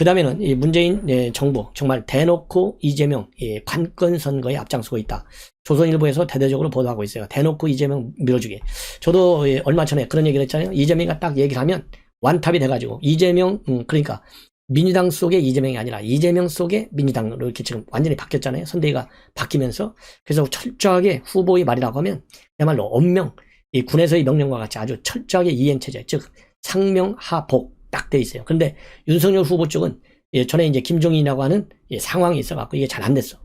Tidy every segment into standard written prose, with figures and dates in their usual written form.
그 다음에는 이 문재인 정부 정말 대놓고 이재명 관건 선거에 앞장서고 있다. 조선일보에서 대대적으로 보도하고 있어요. 대놓고 이재명 밀어주기. 저도 얼마 전에 그런 얘기를 했잖아요. 이재명이가 딱 얘기를 하면 완탑이 돼가지고 이재명 그러니까 민주당 속의 이재명이 아니라 이재명 속의 민주당으로 이렇게 지금 완전히 바뀌었잖아요. 선대위가 바뀌면서. 그래서 철저하게 후보의 말이라고 하면 그야말로 엄명, 이 군에서의 명령과 같이 아주 철저하게 이행체제, 즉 상명하복 딱 돼 있어요. 그런데 윤석열 후보 쪽은 전에 이제 김종인이라고 하는 상황이 있어갖고 이게 잘 안 됐어.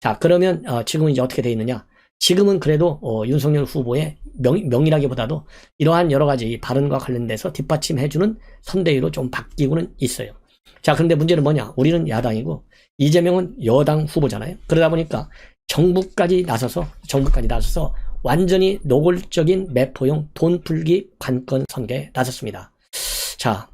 자, 그러면 지금은 이제 어떻게 돼 있느냐? 지금은 그래도 윤석열 후보의 명이라기보다도 이러한 여러 가지 발언과 관련돼서 뒷받침해주는 선대위로 좀 바뀌고는 있어요. 자, 그런데 문제는 뭐냐? 우리는 야당이고 이재명은 여당 후보잖아요. 그러다 보니까 정부까지 나서서 완전히 노골적인 매포용 돈풀기 관건 선거에 나섰습니다. 자,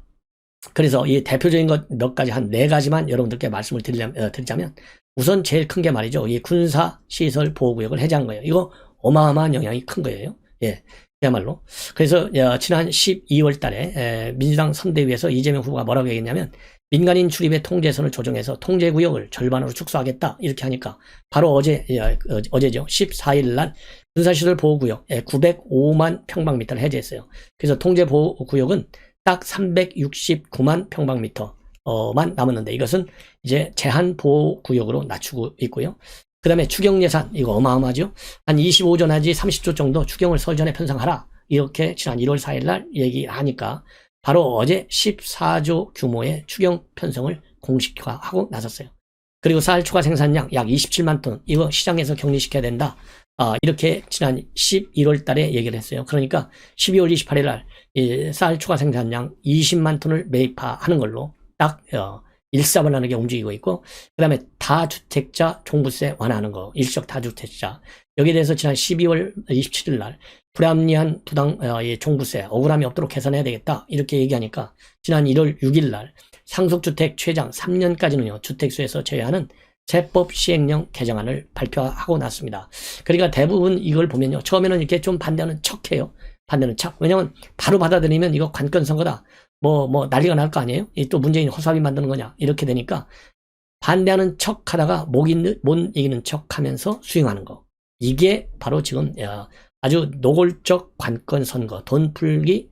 그래서 이 대표적인 것 몇 가지 한 4가지만 여러분들께 말씀을 드리자면 우선 제일 큰 게 말이죠. 이 군사시설 보호구역을 해제한 거예요. 이거 어마어마한 영향이 큰 거예요. 예. 그야말로. 그래서 지난 12월 달에 민주당 선대위에서 이재명 후보가 뭐라고 얘기했냐면 민간인 출입의 통제선을 조정해서 통제구역을 절반으로 축소하겠다 이렇게 하니까 바로 어제죠. 14일 날 군사시설 보호구역 905만 평방미터를 해제했어요. 그래서 통제보호구역은 딱 369만 평방미터만 남았는데 이것은 이제 제한보호구역으로 낮추고 있고요. 그 다음에 추경 예산, 이거 어마어마하죠? 한 25조 내지 30조 정도 추경을 설 전에 편성하라. 이렇게 지난 1월 4일 날 얘기하니까 바로 어제 14조 규모의 추경 편성을 공식화하고 나섰어요. 그리고 쌀 추가 생산량 약 27만 톤, 이거 시장에서 격리시켜야 된다. 이렇게 지난 11월 달에 얘기를 했어요. 그러니까 12월 28일 날 쌀 추가 생산량 20만 톤을 매입하는 걸로 딱 일사불란하게 움직이고 있고, 그 다음에 다주택자 종부세 완화하는 거, 일시적 다주택자. 여기에 대해서 지난 12월 27일 날 불합리한 부당 종부세, 억울함이 없도록 개선해야 되겠다. 이렇게 얘기하니까 지난 1월 6일 날 상속주택 최장 3년까지는요, 주택수에서 제외하는 세법 시행령 개정안을 발표하고 났습니다. 그러니까 대부분 이걸 보면요, 처음에는 이렇게 좀 반대하는 척해요. 반대는 척. 왜냐면 바로 받아들이면 이거 관건 선거다. 뭐 난리가 날 거 아니에요? 또 문재인 허수아비 만드는 거냐? 이렇게 되니까 반대하는 척 하다가 못 이기는 척 하면서 수용하는 거. 이게 바로 지금 아주 노골적 관건 선거, 돈 풀기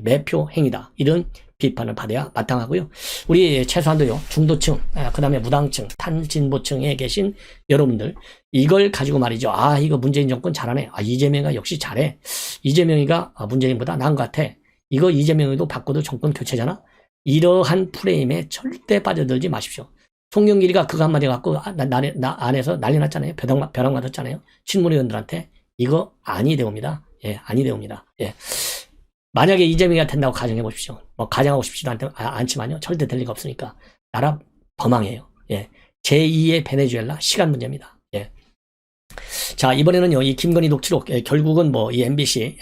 매표 행위다. 이런 비판을 받아야 마땅하고요. 우리 최소한도요, 중도층, 그 다음에 무당층, 탄진보층에 계신 여러분들, 이걸 가지고 말이죠. 이거 문재인 정권 잘하네. 이재명이가 역시 잘해. 이재명이가 문재인보다 나은 것 같아. 이거 이재명이도 바꿔도 정권 교체잖아. 이러한 프레임에 절대 빠져들지 마십시오. 송영길이가 그거 한마디 갖고 나 안에서 난리 났잖아요. 벼락 맞았잖아요. 친문의원들한테. 이거 아니 되옵니다. 예, 아니 되옵니다. 예. 만약에 이재명이가 된다고 가정해 보십시오. 뭐 가정하고 싶지도 않지만요. 절대 될 리가 없으니까. 나라 범망해요. 예. 제2의 베네수엘라 시간 문제입니다. 예. 자, 이번에는요, 이 김건희 녹취록, 결국은 이 MBC,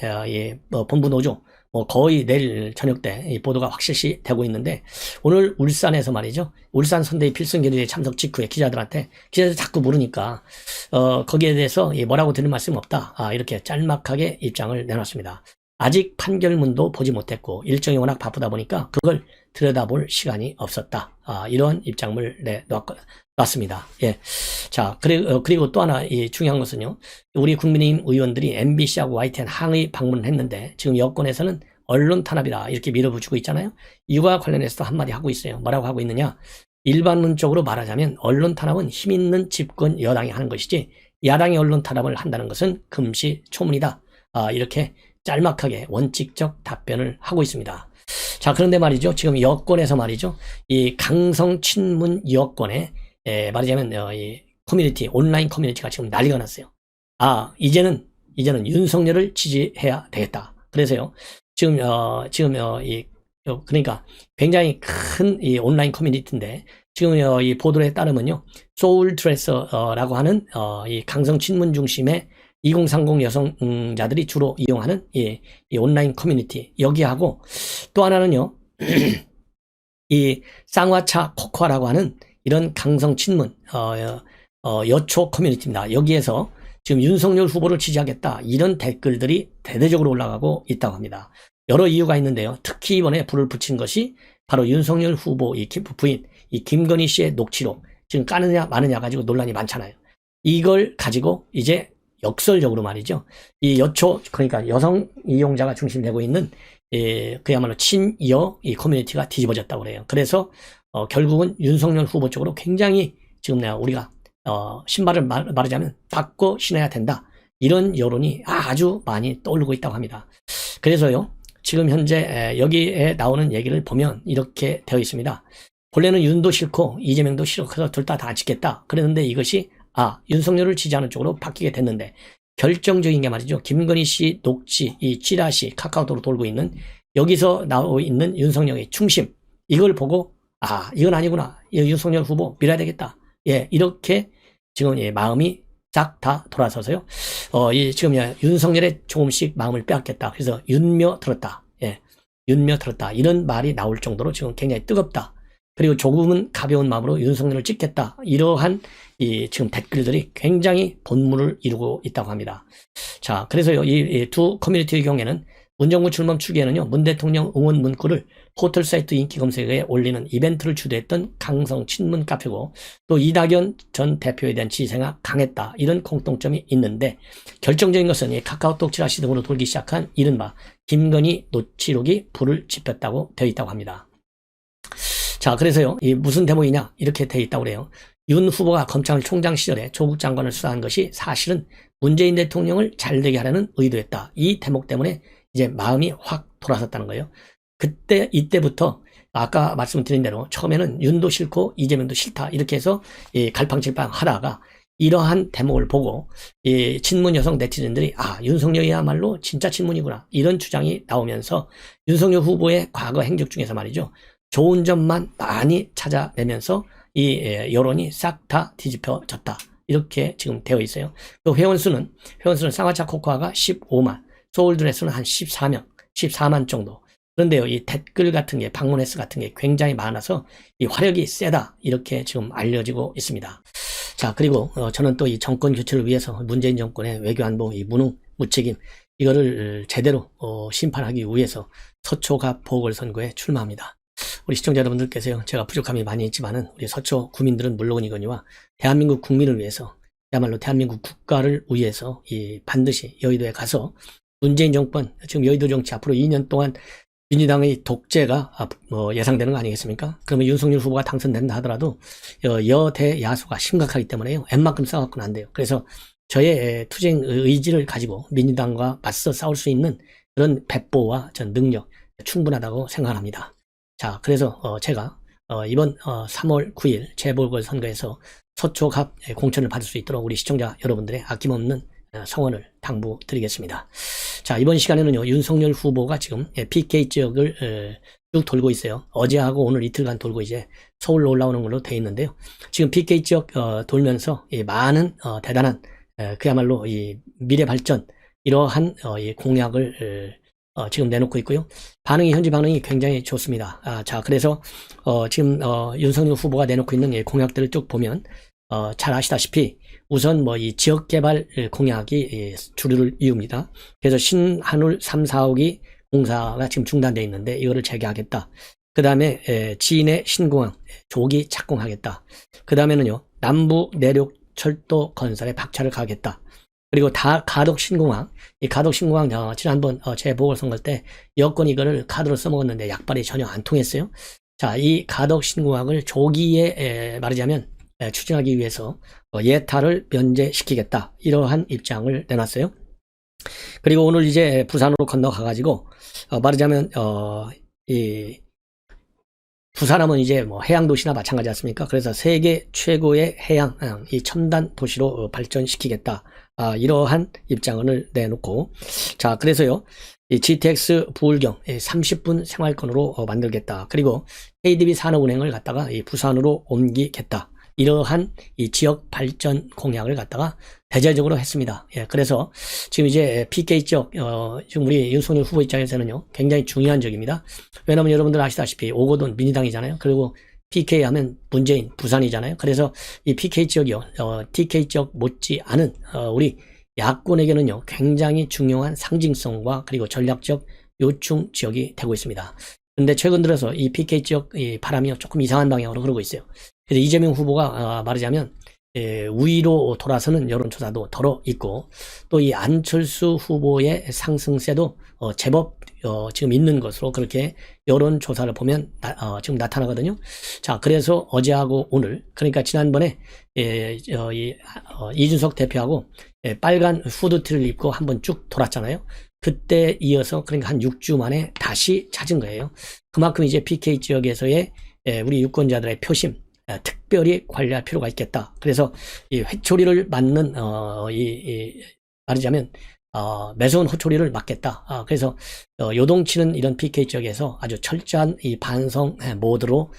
본부 노조, 거의 내일 저녁 때 이 보도가 확실시 되고 있는데, 오늘 울산에서 말이죠. 울산 선대위 필승 결의에 참석 직후에 기자들한테 자꾸 물으니까, 거기에 대해서 뭐라고 드릴 말씀 없다. 이렇게 짤막하게 입장을 내놨습니다. 아직 판결문도 보지 못했고 일정이 워낙 바쁘다 보니까 그걸 들여다볼 시간이 없었다. 이런 입장을 내놨습니다. 예. 자, 그리고 또 하나 중요한 것은요. 우리 국민의힘 의원들이 MBC하고 YTN 항의 방문을 했는데 지금 여권에서는 언론 탄압이다 이렇게 밀어붙이고 있잖아요. 이와 관련해서도 한마디 하고 있어요. 뭐라고 하고 있느냐. 일반론적으로 말하자면 언론 탄압은 힘 있는 집권 여당이 하는 것이지 야당이 언론 탄압을 한다는 것은 금시초문이다. 이렇게 짤막하게 원칙적 답변을 하고 있습니다. 자, 그런데 말이죠. 지금 여권에서 말이죠. 이 강성 친문 여권에 말하자면 이 커뮤니티, 온라인 커뮤니티가 지금 난리가 났어요. 이제는 윤석열을 지지해야 되겠다. 그래서요. 그러니까 굉장히 큰 이 온라인 커뮤니티인데 지금 이 보도에 따르면요. 소울드레서라고 하는 이 강성 친문 중심의 2030 여성자들이 주로 이용하는 이 온라인 커뮤니티, 여기하고 또 하나는요, 이 쌍화차 코코아라고 하는 이런 강성 친문 여초 커뮤니티입니다. 여기에서 지금 윤석열 후보를 지지하겠다 이런 댓글들이 대대적으로 올라가고 있다고 합니다. 여러 이유가 있는데요. 특히 이번에 불을 붙인 것이 바로 윤석열 후보 이 부인 이 김건희 씨의 녹취록 지금 까느냐 마느냐 가지고 논란이 많잖아요. 이걸 가지고 이제 역설적으로 말이죠. 이 여초 그러니까 여성 이용자가 중심되고 있는 그야말로 친여 이 커뮤니티가 뒤집어졌다고 그래요. 그래서 결국은 윤석열 후보 쪽으로 굉장히 지금 우리가 신발을 말하자면 닦고 신어야 된다. 이런 여론이 아주 많이 떠오르고 있다고 합니다. 그래서요. 지금 현재 여기에 나오는 얘기를 보면 이렇게 되어 있습니다. 본래는 윤도 싫고 이재명도 싫고 둘 다 찍겠다. 그랬는데 이것이 윤석열을 지지하는 쪽으로 바뀌게 됐는데 결정적인 게 말이죠. 김건희 씨 녹취, 이 찌라시 카카오톡으로 돌고 있는 여기서 나오고 있는 윤석열의 중심 이걸 보고 이건 아니구나. 윤석열 후보 밀어야 되겠다. 이렇게 지금 마음이 싹 다 돌아서서요. 지금 윤석열의 조금씩 마음을 빼앗겠다. 그래서 윤며 들었다. 윤며 들었다. 이런 말이 나올 정도로 지금 굉장히 뜨겁다. 그리고 조금은 가벼운 마음으로 윤석열을 찍겠다. 이러한 지금 댓글들이 굉장히 본물을 이루고 있다고 합니다. 자, 그래서요, 이 두 커뮤니티의 경우에는 문정부 출범 초기에는요, 문 대통령 응원 문구를 포털 사이트 인기 검색어에 올리는 이벤트를 주도했던 강성 친문 카페고, 또 이낙연 전 대표에 대한 지지세가 강했다. 이런 공통점이 있는데, 결정적인 것은 이 카카오톡 찌라시 등으로 돌기 시작한 이른바 김건희 녹취록이 불을 지폈다고 되어 있다고 합니다. 자, 그래서요, 이 무슨 대목이냐? 이렇게 되어 있다고 그래요. 윤 후보가 검찰총장 시절에 조국 장관을 수사한 것이 사실은 문재인 대통령을 잘되게 하려는 의도였다. 이 대목 때문에 이제 마음이 확 돌아섰다는 거예요. 이때부터 아까 말씀드린 대로 처음에는 윤도 싫고 이재명도 싫다. 이렇게 해서 갈팡질팡 하다가 이러한 대목을 보고 친문 여성 네티즌들이 윤석열이야말로 진짜 친문이구나. 이런 주장이 나오면서 윤석열 후보의 과거 행적 중에서 말이죠. 좋은 점만 많이 찾아내면서 이 여론이 싹 다 뒤집혀졌다. 이렇게 지금 되어 있어요. 그 회원수는 쌍화차 코코아가 15만, 소울드레스는 한 14만 정도. 그런데요, 이 댓글 같은 게, 방문 횟수 같은 게 굉장히 많아서 이 화력이 세다. 이렇게 지금 알려지고 있습니다. 자, 그리고 저는 또 이 정권 교체를 위해서 문재인 정권의 외교안보 이 무능, 무책임, 이거를 제대로 심판하기 위해서 서초갑 보궐선거에 출마합니다. 우리 시청자 여러분들께서요, 제가 부족함이 많이 있지만은 우리 서초 구민들은 물론이거니와 대한민국 국민을 위해서, 야말로 대한민국 국가를 위해서 반드시 여의도에 가서 문재인 정권, 지금 여의도 정치 앞으로 2년 동안 민주당의 독재가 예상되는 거 아니겠습니까? 그러면 윤석열 후보가 당선된다 하더라도 여대 야수가 심각하기 때문에요. 웬만큼 싸워갖고는 안 돼요. 그래서 저의 투쟁 의지를 가지고 민주당과 맞서 싸울 수 있는 그런 배포와 전 능력 충분하다고 생각합니다. 자, 그래서 제가 이번 3월 9일 재보궐선거에서 서초갑 공천을 받을 수 있도록 우리 시청자 여러분들의 아낌없는 성원을 당부드리겠습니다. 자, 이번 시간에는요, 윤석열 후보가 지금 PK 지역을 쭉 돌고 있어요. 어제하고 오늘 이틀간 돌고 이제 서울로 올라오는 걸로 되어 있는데요. 지금 PK 지역 돌면서 많은 대단한 그야말로 이 미래 발전 이러한 이 공약을 지금 내놓고 있고요. 현지 반응이 굉장히 좋습니다. 자, 그래서 지금 윤석열 후보가 내놓고 있는 공약들을 쭉 보면 잘 아시다시피 우선 이 지역 개발 공약이 주류를 이룹니다. 그래서 신한울 3, 4호기 공사가 지금 중단되어 있는데 이거를 재개하겠다. 그 다음에 지인의 신공항 조기 착공하겠다. 그 다음에는요, 남부 내륙 철도 건설에 박차를 가하겠다. 그리고 가덕 신공항, 이 가덕 신공항 지난번 재보궐선거 때 여권 이거를 카드로 써먹었는데 약발이 전혀 안 통했어요. 자, 이 가덕 신공항을 조기에 말하자면 추진하기 위해서 예타를 면제시키겠다. 이러한 입장을 내놨어요. 그리고 오늘 이제 부산으로 건너가가지고 말하자면 부산하면 이제 해양 도시나 마찬가지 않습니까? 그래서 세계 최고의 해양 이 첨단 도시로 발전시키겠다. 이러한 입장을 내놓고, 자, 그래서요, 이 GTX 부울경 30분 생활권으로 만들겠다. 그리고 KDB 산업은행을 갖다가 이 부산으로 옮기겠다. 이러한 이 지역 발전 공약을 갖다가 대대적으로 했습니다. 그래서 지금 이제 PK 지역, 지금 우리 윤석열 후보 입장에서는요, 굉장히 중요한 지역입니다. 왜냐면 여러분들 아시다시피 오거돈 민주당이잖아요. 그리고 PK 하면 문재인 부산이잖아요. 그래서 이 PK 지역이요, TK 지역 못지 않은 우리 야권에게는요, 굉장히 중요한 상징성과 그리고 전략적 요충 지역이 되고 있습니다. 근데 최근 들어서 이 PK 지역 이 바람이 조금 이상한 방향으로 흐르고 있어요. 그래서 이재명 후보가 말하자면 우위로 돌아서는 여론조사도 덜어 있고, 또 이 안철수 후보의 상승세도 제법 지금 있는 것으로 그렇게 여론조사를 보면 지금 나타나거든요. 자, 그래서 어제하고 오늘, 그러니까 지난번에 이준석 대표하고 빨간 후드티를 입고 한번 쭉 돌았잖아요. 그때 이어서 그러니까 한 6주 만에 다시 찾은 거예요. 그만큼 이제 PK 지역에서의 우리 유권자들의 표심, 특별히 관리할 필요가 있겠다. 그래서 이 회초리를 맞는 말하자면 매서운 호초리를 맞겠다. 그래서 요동치는 이런 PK 지역에서 아주 철저한 이 반성 모드로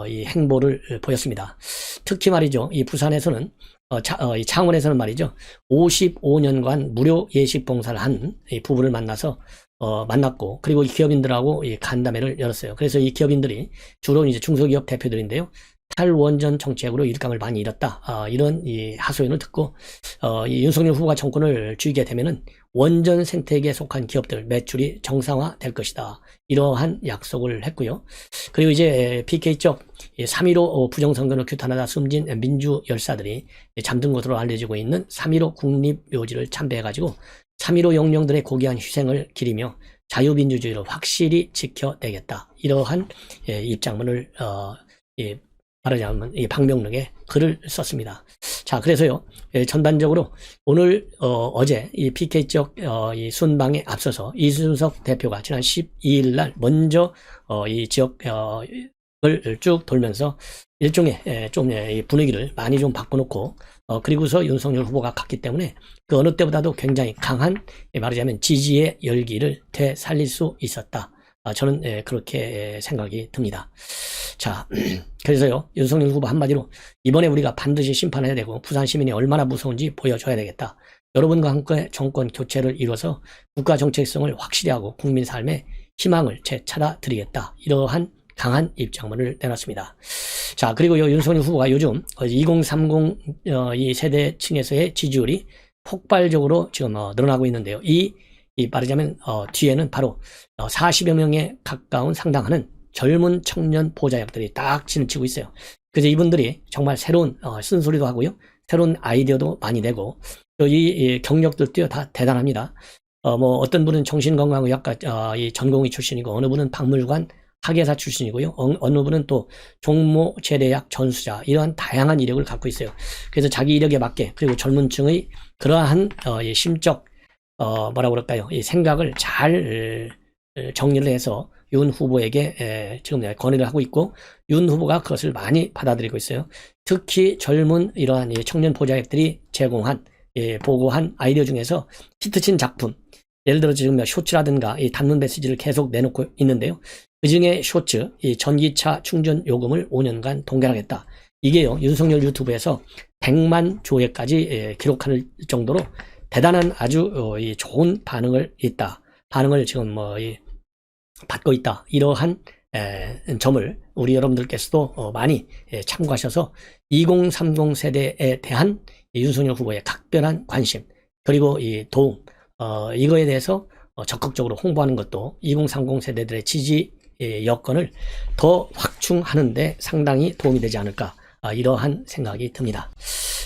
이 행보를 보였습니다. 특히 말이죠, 이 부산에서는 이 창원에서는 말이죠, 55년간 무료 예식 봉사를 한 이 부부를 만났고, 그리고 이 기업인들하고 이 간담회를 열었어요. 그래서 이 기업인들이 주로 이제 중소기업 대표들인데요, 탈원전 정책으로 일감을 많이 잃었다. 이런 이 하소연을 듣고, 이 윤석열 후보가 정권을 쥐게 되면은 원전 생태계에 속한 기업들 매출이 정상화 될 것이다. 이러한 약속을 했고요. 그리고 이제 PK 쪽 3.15 부정선거를 규탄하다 숨진 민주 열사들이 잠든 것으로 알려지고 있는 3.15 국립묘지를 참배해가지고 3.15 영령들의 고귀한 희생을 기리며 자유민주주의를 확실히 지켜내겠다. 이러한 입장문을 말하자면 이 방명록에 글을 썼습니다. 자, 그래서요, 전반적으로 오늘 어제 이 PK 쪽 이 순방에 앞서서 이준석 대표가 지난 12일 날 먼저 이 지역을 쭉 돌면서 일종의 좀 분위기를 많이 좀 바꿔놓고, 그리고서 윤석열 후보가 갔기 때문에 그 어느 때보다도 굉장히 강한 말하자면 지지의 열기를 되살릴 수 있었다. 저는 그렇게 생각이 듭니다. 자, 그래서요, 윤석열 후보 한마디로 이번에 우리가 반드시 심판해야 되고 부산 시민이 얼마나 무서운지 보여줘야 되겠다. 여러분과 함께 정권 교체를 이뤄서 국가 정체성을 확실히 하고 국민 삶에 희망을 되찾아 드리겠다. 이러한 강한 입장문을 내놨습니다. 자, 그리고 윤석열 후보가 요즘 2030 이 세대층에서의 지지율이 폭발적으로 지금 늘어나고 있는데요. 이 말하자면 뒤에는 바로 40여 명에 가까운 상당하는 젊은 청년 보좌역들이 딱 진을 치고 있어요. 그래서 이분들이 정말 새로운 쓴소리도 하고요, 새로운 아이디어도 많이 내고, 또 이 경력들도 다 대단합니다. 뭐 어떤 분은 정신건강의학과 이 전공의 출신이고, 어느 분은 박물관 학예사 출신이고요, 어느 분은 또 종모 제대약 전수자, 이러한 다양한 이력을 갖고 있어요. 그래서 자기 이력에 맞게, 그리고 젊은 층의 그러한 심적 뭐라고 그럴까요? 이 생각을 잘 정리를 해서 윤 후보에게 지금 건의를 하고 있고, 윤 후보가 그것을 많이 받아들이고 있어요. 특히 젊은 이러한 청년 보좌역들이 제공한 보고한 아이디어 중에서 히트친 작품, 예를 들어 지금 쇼츠라든가 이 단문 메시지를 계속 내놓고 있는데요. 그 중에 쇼츠, 이 전기차 충전 요금을 5년간 동결하겠다. 이게요, 윤석열 유튜브에서 100만 조회까지 기록할 정도로 대단한 아주 좋은 반응을 지금 받고 있다. 이러한 점을 우리 여러분들께서도 많이 참고하셔서 2030 세대에 대한 윤석열 후보의 각별한 관심, 그리고 이 도움, 이거에 대해서 적극적으로 홍보하는 것도 2030 세대들의 지지 여건을 더 확충하는 데 상당히 도움이 되지 않을까, 이러한 생각이 듭니다.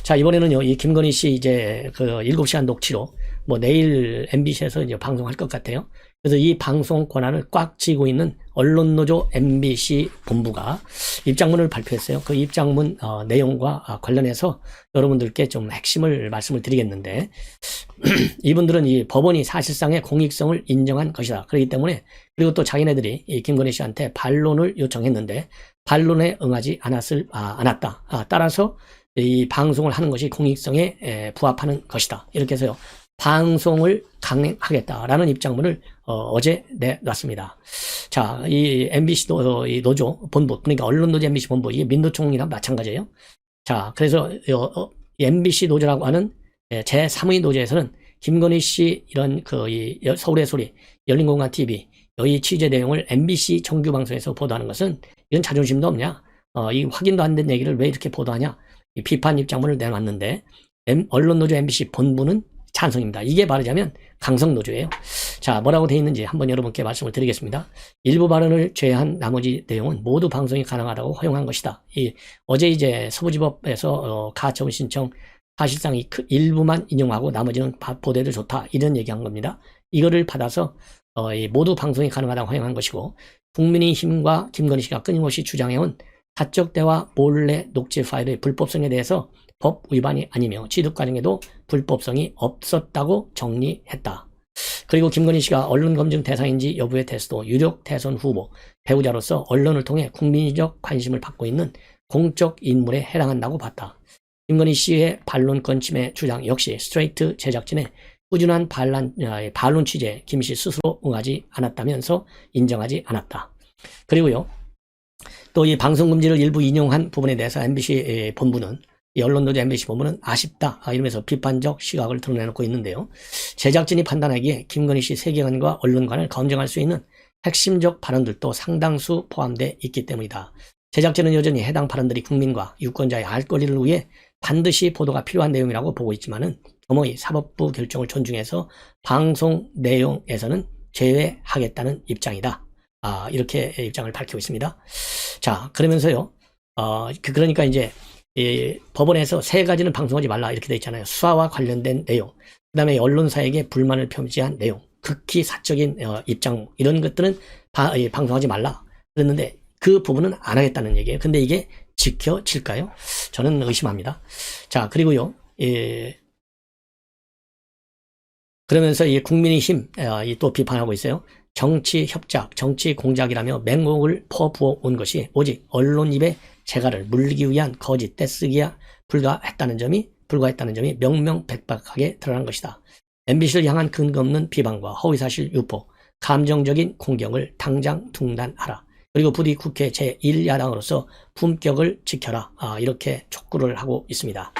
자, 이번에는요, 이 김건희 씨 이제 그 7시간 녹취로 뭐 내일 MBC에서 이제 방송할 것 같아요. 그래서 이 방송 권한을 꽉 쥐고 있는 언론노조 MBC 본부가 입장문을 발표했어요. 그 입장문 내용과 관련해서 여러분들께 좀 핵심을 말씀을 드리겠는데, 이분들은 이 법원이 사실상의 공익성을 인정한 것이다. 그렇기 때문에, 그리고 또 자기네들이 이 김건희 씨한테 반론을 요청했는데 반론에 응하지 않았다. 따라서 이 방송을 하는 것이 공익성에 부합하는 것이다. 이렇게 해서요, 방송을 강행하겠다라는 입장문을 어제 내놨습니다. 자, 이 MBC 노조 본부, 그러니까 언론노조 MBC 본부, 이게 민노총이랑 마찬가지예요. 자, 그래서 MBC 노조라고 하는 제3의 노조에서는 김건희 씨 이런 이 서울의 소리, 열린공간 TV 이 취재 내용을 MBC 정규 방송에서 보도하는 것은 이건 자존심도 없냐? 이 확인도 안 된 얘기를 왜 이렇게 보도하냐? 이 비판 입장문을 내놨는데, 언론노조 MBC 본부는 찬성입니다. 이게 말하자면 강성노조예요. 자, 뭐라고 돼 있는지 한번 여러분께 말씀을 드리겠습니다. 일부 발언을 제외한 나머지 내용은 모두 방송이 가능하다고 허용한 것이다. 어제 이제 서부지법에서 가처분 신청 사실상 일부만 인용하고 나머지는 보도해도 좋다, 이런 얘기한 겁니다. 이거를 받아서 모두 방송이 가능하다고 허용한 것이고, 국민의힘과 김건희 씨가 끊임없이 주장해온 사적 대화 몰래 녹취 파일의 불법성에 대해서 법 위반이 아니며 취득 과정에도 불법성이 없었다고 정리했다. 그리고 김건희 씨가 언론 검증 대상인지 여부에 대해서도 유력 대선 후보, 배우자로서 언론을 통해 국민적 관심을 받고 있는 공적 인물에 해당한다고 봤다. 김건희 씨의 반론권 침해 주장 역시 스트레이트 제작진의 꾸준한 반론 취재에 김 씨 스스로 응하지 않았다면서 인정하지 않았다. 그리고요, 또 이 방송 금지를 일부 인용한 부분에 대해서 MBC 본부는, 이 언론노조 MBC 본부는 아쉽다 이러면서 비판적 시각을 드러내놓고 있는데요. 제작진이 판단하기에 김건희 씨 세계관과 언론관을 검증할 수 있는 핵심적 발언들도 상당수 포함되어 있기 때문이다. 제작진은 여전히 해당 발언들이 국민과 유권자의 알 권리를 위해 반드시 보도가 필요한 내용이라고 보고 있지만은 겸허히 사법부 결정을 존중해서 방송 내용에서는 제외하겠다는 입장이다. 이렇게 입장을 밝히고 있습니다. 자, 그러면서요, 그러니까 이제 법원에서 세 가지는 방송하지 말라 이렇게 돼 있잖아요. 수사와 관련된 내용, 그 다음에 언론사에게 불만을 표시한 내용, 극히 사적인 입장, 이런 것들은 방송하지 말라 그랬는데 그 부분은 안 하겠다는 얘기예요. 근데 이게 지켜질까요? 저는 의심합니다. 자, 그리고요, 그러면서 이 국민의힘 또 비판하고 있어요. 정치 협작, 정치 공작이라며 맹목을 퍼부어 온 것이 오직 언론 입에 재갈을 물리기 위한 거짓 떼쓰기에 불과했다는 점이 명명백백하게 드러난 것이다. MBC를 향한 근거 없는 비방과 허위사실 유포, 감정적인 공격을 당장 중단하라. 그리고 부디 국회 제1야당으로서 품격을 지켜라. 이렇게 촉구를 하고 있습니다.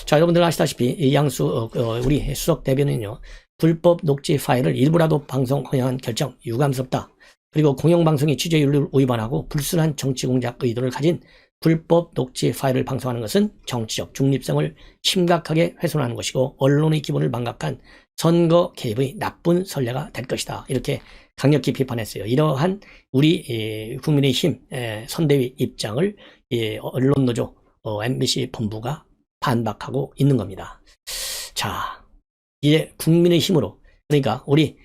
자, 여러분들 아시다시피 이 양수 우리 수석 대변인은요, 불법 녹취 파일을 일부라도 방송 허용한 결정 유감스럽다. 그리고 공영방송이 취재윤리를 위반하고 불순한 정치 공작 의도를 가진 불법 녹취 파일을 방송하는 것은 정치적 중립성을 심각하게 훼손하는 것이고 언론의 기본을 망각한 선거 개입의 나쁜 선례가 될 것이다. 이렇게 강력히 비판했어요. 이러한 우리 국민의힘 선대위 입장을 언론노조 MBC 본부가 반박하고 있는 겁니다. 자, 이제 국민의힘으로, 그러니까 우리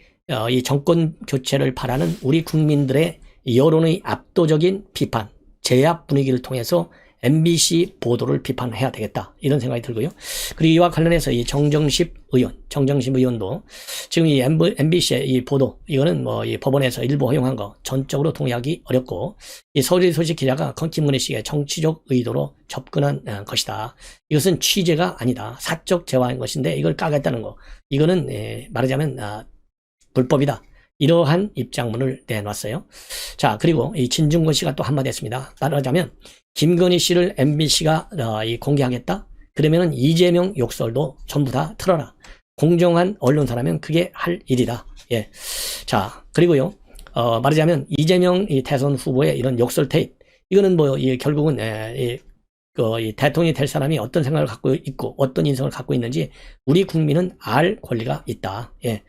이 정권 교체를 바라는 우리 국민들의 여론의 압도적인 비판, 제압 분위기를 통해서 MBC 보도를 비판해야 되겠다, 이런 생각이 들고요. 그리고 이와 관련해서 이 정정십 의원도 지금 이 MBC의 이 보도, 이거는 뭐 이 법원에서 일부 허용한 거 전적으로 동의하기 어렵고, 이 서울의 소식 기자가 김건희 씨의 정치적 의도로 접근한 것이다. 이것은 취재가 아니다, 사적 재화인 것인데 이걸 까겠다는 거, 이거는 말하자면 불법이다. 이러한 입장문을 내놨어요. 자, 그리고 이 진중권 씨가 또 한마디 했습니다. 말하자면 김건희 씨를 MBC가 공개하겠다? 그러면은 이재명 욕설도 전부 다 틀어라. 공정한 언론사라면 그게 할 일이다. 예. 자, 그리고요, 말하자면 이재명 대선 후보의 이런 욕설 테이프, 이거는 뭐 결국은 이 대통령이 될 사람이 어떤 생각을 갖고 있고 어떤 인성을 갖고 있는지 우리 국민은 알 권리가 있다. 예.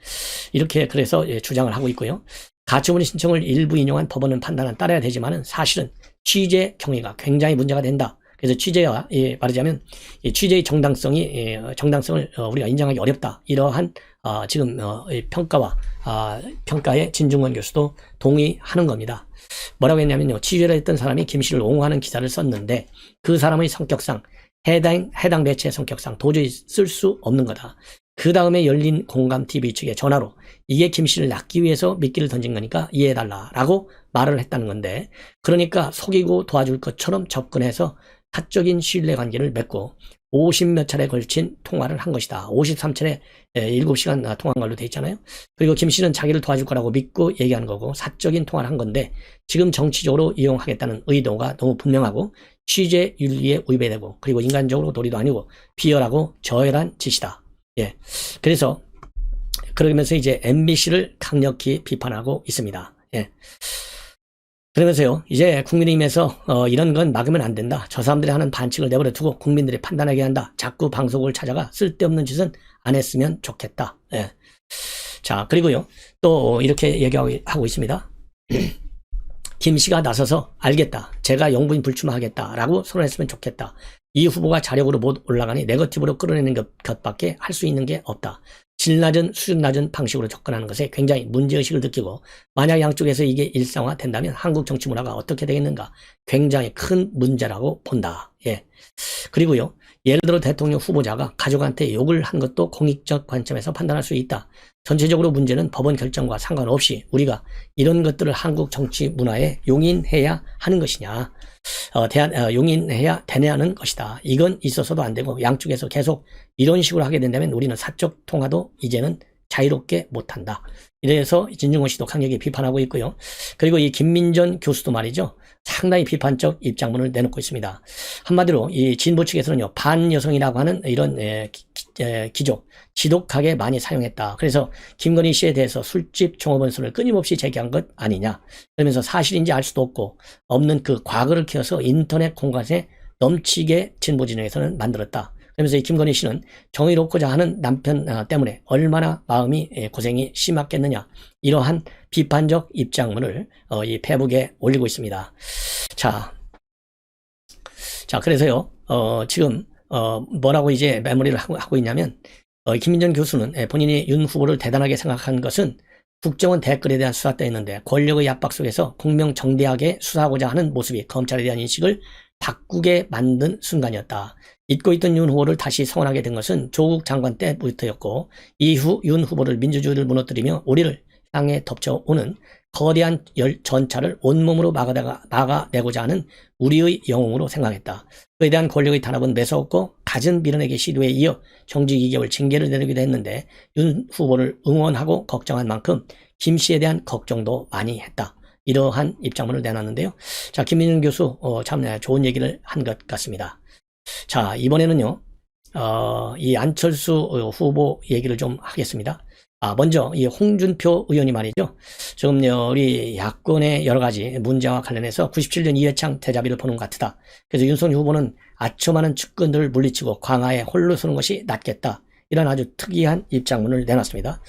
이렇게 그래서 주장을 하고 있고요. 가처분 신청을 일부 인용한 법원은 판단은 따라야 되지만은 사실은 취재 경위가 굉장히 문제가 된다. 그래서 취재와 말하자면 취재의 정당성을 우리가 인정하기 어렵다. 이러한 지금 평가와 평가에 진중권 교수도 동의하는 겁니다. 뭐라고 했냐면요, 취재를 했던 사람이 김 씨를 옹호하는 기사를 썼는데 그 사람의 성격상 해당 매체의 성격상 도저히 쓸 수 없는 거다. 그 다음에 열린 공감TV 측에 전화로 이게 김 씨를 낚기 위해서 미끼를 던진 거니까 이해해달라 라고 말을 했다는 건데, 그러니까 속이고 도와줄 것처럼 접근해서 사적인 신뢰관계를 맺고 50몇 차례 걸친 통화를 한 것이다. 53차례 7시간 통화한 걸로 돼 있잖아요. 그리고 김 씨는 자기를 도와줄 거라고 믿고 얘기하는 거고 사적인 통화를 한 건데 지금 정치적으로 이용하겠다는 의도가 너무 분명하고 취재 윤리에 위배되고 그리고 인간적으로 도리도 아니고 비열하고 저열한 짓이다. 예. 그래서 그러면서 이제 MBC를 강력히 비판하고 있습니다. 예. 그러면서요, 이제 국민의힘에서 이런 건 막으면 안 된다. 저 사람들이 하는 반칙을 내버려 두고 국민들이 판단하게 한다. 자꾸 방송국을 찾아가 쓸데없는 짓은 안 했으면 좋겠다. 예. 자, 그리고요, 또 이렇게 얘기하고 있습니다. 김 씨가 나서서 알겠다. 제가 영부인 불출마하겠다라고 선언했으면 좋겠다. 이 후보가 자력으로 못 올라가니 네거티브로 끌어내는 것밖에 할 수 있는 게 없다. 질 낮은 수준 낮은 방식으로 접근하는 것에 굉장히 문제의식을 느끼고 만약 양쪽에서 이게 일상화된다면 한국 정치 문화가 어떻게 되겠는가 굉장히 큰 문제라고 본다. 예. 그리고요. 예를 들어 대통령 후보자가 가족한테 욕을 한 것도 공익적 관점에서 판단할 수 있다. 전체적으로 문제는 법원 결정과 상관없이 우리가 이런 것들을 한국 정치 문화에 용인해야 하는 것이냐. 용인해야 되냐는 것이다. 이건 있어서도 안 되고 양쪽에서 계속 이런 식으로 하게 된다면 우리는 사적 통화도 이제는 자유롭게 못한다. 이래서 진중권 씨도 강력히 비판하고 있고요. 그리고 이 김민전 교수도 말이죠. 상당히 비판적 입장문을 내놓고 있습니다. 한마디로 이 진보 측에서는요. 반여성이라고 하는 이런 기조 지독하게 많이 사용했다. 그래서 김건희 씨에 대해서 술집 종업원수를 끊임없이 제기한 것 아니냐. 그러면서 사실인지 알 수도 없는 그 과거를 키워서 인터넷 공간에 넘치게 진보 진영에서는 만들었다. 그러면서 이 김건희 씨는 정의롭고자 하는 남편 때문에 얼마나 마음이 고생이 심했겠느냐. 이러한 비판적 입장문을 이 페북에 올리고 있습니다. 자, 그래서요, 지금 뭐라고 이제 메모리를 하고 있냐면 김민전 교수는 본인이 윤 후보를 대단하게 생각한 것은 국정원 댓글에 대한 수사 때였는데 권력의 압박 속에서 공명정대하게 수사하고자 하는 모습이 검찰에 대한 인식을 바꾸게 만든 순간이었다. 잊고 있던 윤 후보를 다시 성원하게 된 것은 조국 장관 때부터였고 이후 윤 후보를 민주주의를 무너뜨리며 우리를 향해 덮쳐오는 거대한 전차를 온몸으로 막아내고자 하는 우리의 영웅으로 생각했다. 그에 대한 권력의 탄압은 매서웠고 갖은 밀어내기 시도에 이어 정직 2개월 징계를 내리기도 했는데 윤 후보를 응원하고 걱정한 만큼 김 씨에 대한 걱정도 많이 했다. 이러한 입장문을 내놨는데요. 자, 김민준 교수 참 좋은 얘기를 한 것 같습니다. 자, 이번에는요. 이 안철수 후보 얘기를 좀 하겠습니다. 먼저 이 홍준표 의원이 말이죠. 지금 우리 야권의 여러 가지 문제와 관련해서 97년 이회창 대자비를 보는 것 같다. 그래서 윤석열 후보는 아첨하는 측근들을 물리치고 광화에 홀로 서는 것이 낫겠다. 이런 아주 특이한 입장문을 내놨습니다.